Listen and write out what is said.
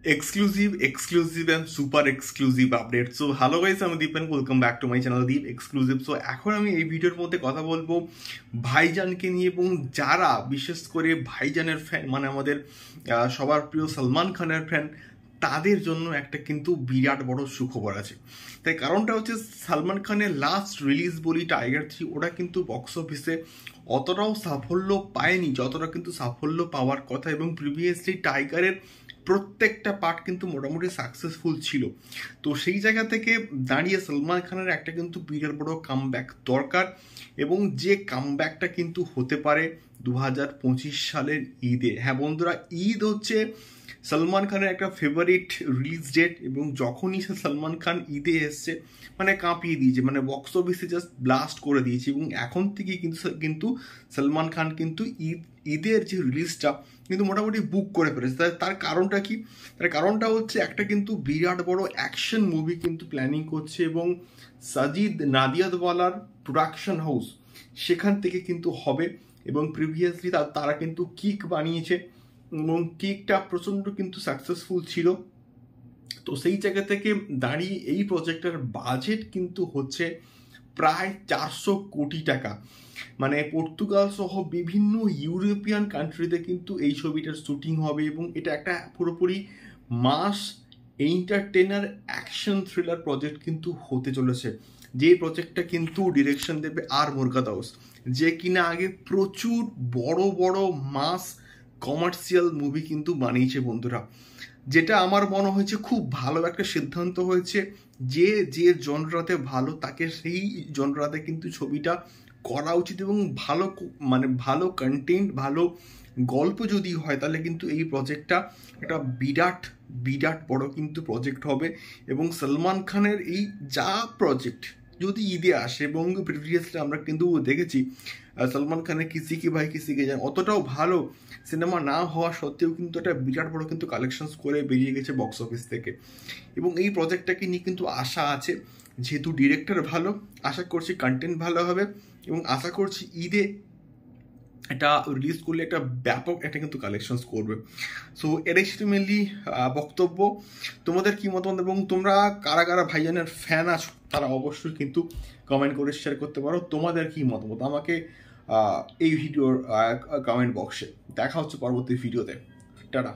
exclusive and super exclusive update. So hello guys, আমি দীপ and welcome back to my channel Deep exclusive. So এখন আমি এই ভিডিওর মধ্যে কথা বলবো ভাইজানকে নিয়ে, এবং যারা বিশেষ করে ভাইজানের ফ্যান, মানে আমাদের সবার প্রিয় সলমান খানের ফ্যান, তাদের জন্য একটা কিন্তু বিরাট বড় সুখবর আছে। তাই কারণটা হচ্ছে সলমান খানের লাস্ট রিলিজ বলি টাইগার 3, ওটা কিন্তু বক্স অফিসে অতটাও সাফল্য পায়নি যতটা কিন্তু সাফল্য পাওয়ার কথা, এবং প্রিভিয়াসলি টাইগারের প্রত্যেকটা পার্ট কিন্তু মোটামুটি সাকসেসফুল ছিল। তো সেই জায়গা থেকে দাঁড়িয়ে সলমান খানের একটা কিন্তু বিরাট বড় কামব্যাক দরকার, এবং যে কামব্যাকটা কিন্তু হতে পারে 2025 সালের ঈদে। হ্যাঁ বন্ধুরা, ঈদ হচ্ছে সলমান খানের একটা ফেভারিট রিলিজ ডেট, এবং যখনই সে সলমান খান ঈদে এসছে মানে কাঁপিয়ে দিয়েছে, মানে বক্স অফিসে জাস্ট ব্লাস্ট করে দিয়েছে। এবং এখন থেকে কিন্তু সলমান খান কিন্তু ঈদের যে রিলিজটা কিন্তু মোটামুটি বুক করে ফেলেছে। তার কারণটা কি? তার কারণটা হচ্ছে একটা কিন্তু বিরাট বড় অ্যাকশন মুভি কিন্তু প্ল্যানিং করছে, এবং সাজিদ নাদিয়াদওয়ালার প্রোডাকশন হাউস সেখান থেকে কিন্তু হবে। এবং প্রিভিয়াসলি তারা কিন্তু কিক বানিয়েছে, এবং কিকটা প্রচণ্ড কিন্তু সাকসেসফুল ছিল। তো সেই জায়গা থেকে দাঁড়িয়ে এই প্রজেক্টের বাজেট কিন্তু হচ্ছে প্রায় 400 কোটি টাকা। মানে পর্তুগাল সহ বিভিন্ন ইউরোপিয়ান কান্ট্রিতে কিন্তু এই ছবিটার শুটিং হবে, এবং এটা একটা পুরোপুরি মাস এন্টারটেনার অ্যাকশন থ্রিলার প্রজেক্ট কিন্তু হতে চলেছে। যে প্রজেক্টটা কিন্তু ডিরেকশন দেবে আর মুরগাদাউস, যে কিনা আগে প্রচুর বড় বড় মাস কমার্শিয়াল মুভি কিন্তু বানিয়েছে বন্ধুরা। যেটা আমার মনে হয়েছে খুব ভালো একটা সিদ্ধান্ত হয়েছে, যে জনরাতে ভালো তাকে সেই জনরাতে কিন্তু ছবিটা করা উচিত, এবং ভালো কন্টেন্ট, ভালো গল্প যদি হয় তাহলে কিন্তু এই প্রজেক্টটা একটা বিরাট বড় কিন্তু প্রজেক্ট হবে। এবং সলমান খানের এই যা প্রজেক্ট যদি ঈদে আসে, এবং প্রিভিয়াসলি আমরা কিন্তু দেখেছি সলমান খানের কিসি কি ভাই কিসি কে জান অতটাও ভালো সিনেমা না হওয়া সত্ত্বেও কিন্তু একটা বিরাট বড় কিন্তু কালেকশনস করে বেরিয়ে গেছে বক্স অফিস থেকে। এবং এই প্রজেক্টটাকে নিয়ে কিন্তু আশা আছে, যেহেতু ডিরেক্টর ভালো, আশা করছি কন্টেন্ট ভালো হবে, এবং আশা করছি ঈদে এটা রিলিজ করলে একটা ব্যাপক একটা কিন্তু কালেকশনস করবে। সো এটাই ছিল মেনলি বক্তব্য। তোমাদের কি মতামত, এবং তোমরা কারা কারা ভাইজানের ফ্যান আছো তারা অবশ্যই কিন্তু কমেন্ট করে শেয়ার করতে পারো তোমাদের কি মতামত আমাকে এই ভিডিওর কমেন্ট বক্সে। দেখা হচ্ছে পরবর্তী ভিডিওতে। টাটা।